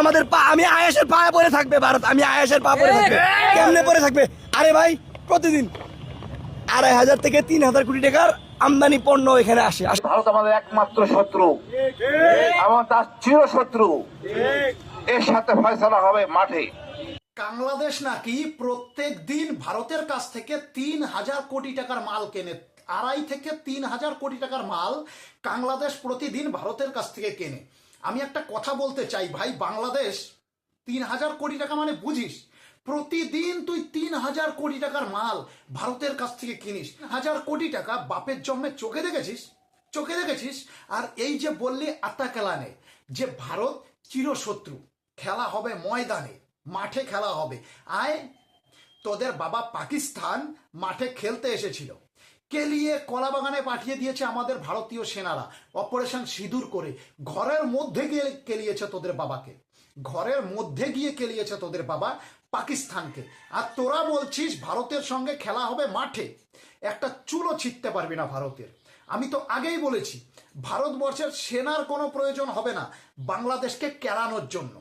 আমাদের পা, আমি আয়েশের পা পরে থাকবে ভারত, আমি আয়েশের পা পরে থাকবে, কেমনে পরে থাকবে? আরে ভাই প্রতিদিন 2,500 থেকে 3,000 কোটি টাকার আমদানি পণ্য এখানে আসে। ভারত আমাদের একমাত্র শত্রু এবং তার চিরশত্রু। এর সাথে ফয়সালা হবে মাঠে। বাংলাদেশ নাকি প্রত্যেক দিন ভারতের কাছ থেকে 3,000 কোটি টাকার মাল কেনে। 2.5 থেকে 3,000 কোটি টাকার মাল বাংলাদেশ প্রতিদিন ভারতের কাছ থেকে কেনে। আমি একটা কথা বলতে চাই ভাই, বাংলাদেশ 3,000 কোটি টাকা মানে বুঝিস? প্রতিদিন তুই 3,000 কোটি টাকার মাল ভারতের কাছ থেকে কিনিস। 1,000 কোটি টাকা বাপের জন্মে চোখে দেখেছিস? চোখে দেখেছিস? আর এই যে বললি আত্মা কেলানে যে ভারত চিরশত্রু, খেলা হবে ময়দানে, মাঠে খেলা হবে। আয়, তোদের বাবা পাকিস্তান মাঠে খেলতে এসেছিল, কেলিয়ে কলাবাগানে পাঠিয়ে দিয়েছে আমাদের ভারতীয় সেনারা অপারেশন সিঁদুর করে। ঘরের মধ্যে গিয়ে কেলিয়েছে তোদের বাবাকে, ঘরের মধ্যে গিয়ে কেলিয়েছে তোদের বাবা পাকিস্তানকে। আর তোরা বলছিস ভারতের সঙ্গে খেলা হবে মাঠে। একটা চুলো ছিটতে পারবি না ভারতের। আমি তো আগেই বলেছি ভারতবর্ষের সেনার কোনো প্রয়োজন হবে না বাংলাদেশকে কেলানোর জন্য।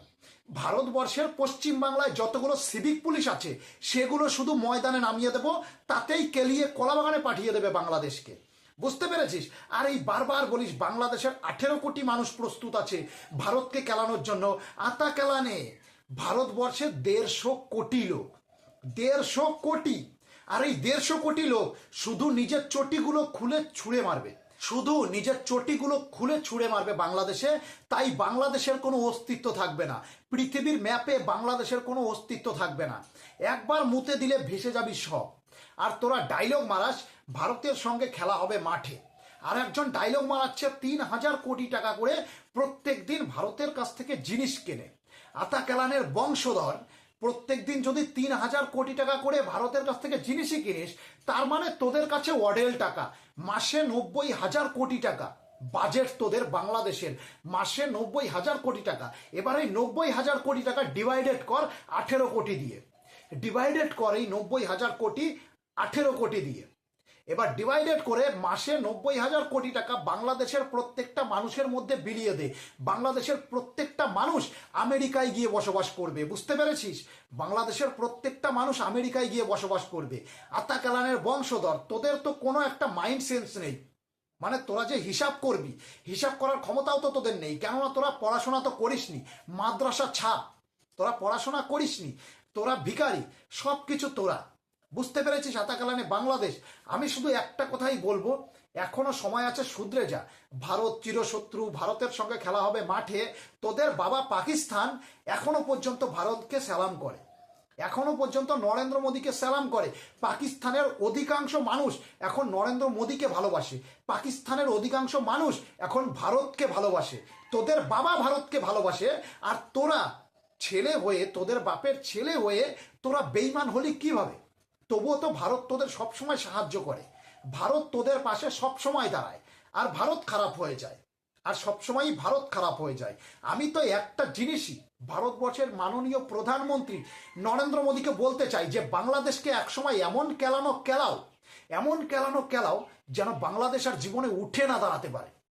ভারতবর্ষের পশ্চিম বাংলায় যতগুলো সিভিক পুলিশ আছে সেগুলো শুধু ময়দানে নামিয়ে দেবো, তাতেই কেলিয়ে কলাবাগানে পাঠিয়ে দেবে বাংলাদেশকে। বুঝতে পেরেছিস? আর এই বারবার বলিস বাংলাদেশের 18 কোটি মানুষ প্রস্তুত আছে ভারতকে কেলানোর জন্য। আতা কেলানে ভারতবর্ষের 150 কোটি লোক, 150 কোটি। আর এই 150 কোটি লোক শুধু নিজের চটিগুলো খুলে ছুঁড়ে মারবে, শুধু নিজের চটিগুলো খুলে ছুঁড়ে মারবে বাংলাদেশে। তাই বাংলাদেশের কোনো অস্তিত্ব থাকবে না পৃথিবীর ম্যাপে, বাংলাদেশের কোনো অস্তিত্ব থাকবে না। একবার মুতে দিলে ভেসে যাবি সব। আর তোরা ডায়লগ মারাস ভারতের সঙ্গে খেলা হবে মাঠে। আর একজন ডায়লগ মারাচ্ছে 3,000 কোটি টাকা করে প্রত্যেক দিন ভারতের কাছ থেকে জিনিস কেনে। আতা কেলানের বংশধর প্রত্যেক দিন যদি 3,000 কোটি টাকা করে ভারতের কাছ থেকে জিনিসই কিনিস, তার মানে তোদের কাছে অঢেল টাকা। মাসে 90,000 কোটি টাকা বাজেট তোদের বাংলাদেশের, মাসে 90,000 কোটি টাকা। এবার এই 90,000 কোটি টাকা ডিভাইডেড কর 18 কোটি দিয়ে, ডিভাইডেড কর এই 90,000 কোটি 18 কোটি দিয়ে। এবার ডিভাইডেড করে মাসে 90,000 কোটি টাকা বাংলাদেশের প্রত্যেকটা মানুষের মধ্যে বিলিয়ে দে। বাংলাদেশের প্রত্যেকটা মানুষ আমেরিকায় গিয়ে বসবাস করবে। বুঝতে পেরেছিস? বাংলাদেশের প্রত্যেকটা মানুষ আমেরিকায় গিয়ে বসবাস করবে। আতা কেলানের বংশধর, তোদের তো কোনো একটা মাইন্ড সেন্স নেই। মানে তোরা যে হিসাব করবি, হিসাব করার ক্ষমতাও তো তোদের নেই। কেননা তোরা পড়াশোনা তো করিসনি, মাদ্রাসা ছাপ, তোরা পড়াশোনা করিসনি, তোরা ভিখারি, সব কিছু তোরা। বুঝতে পেরেছিস? আতা কেলানে বাংলাদেশ। আমি শুধু একটা কথাই বলবো, এখনো সময় আছে, শুধরে যা। ভারত চিরশত্রু, ভারতের সঙ্গে খেলা হবে মাঠে। তোদের বাবা পাকিস্তান এখনো পর্যন্ত ভারতকে সালাম করে, এখনো পর্যন্ত নরেন্দ্র মোদীকে সালাম করে। পাকিস্তানের অধিকাংশ মানুষ এখন নরেন্দ্র মোদীকে ভালোবাসে, পাকিস্তানের অধিকাংশ মানুষ এখন ভারতকে ভালোবাসে। তোদের বাবা ভারতকে ভালোবাসে, আর তোরা ছেলে হয়ে, তোদের বাপের ছেলে হয়ে তোরা বেইমান হলি কিভাবে? তবুও তো ভারত তোদের সবসময় সাহায্য করে, ভারত তোদের পাশে সবসময় দাঁড়ায়। আর ভারত খারাপ হয়ে যায়, আর সবসময়ই ভারত খারাপ হয়ে যায়। আমি তো একটা জিনিসই ভারতবর্ষের মাননীয় প্রধানমন্ত্রী নরেন্দ্র মোদীকে বলতে চাই যে বাংলাদেশকে একসময় এমন কেলানো কেলাও, এমন কেলানো কেলাও যেন বাংলাদেশ আর জীবনে উঠে না দাঁড়াতে পারে।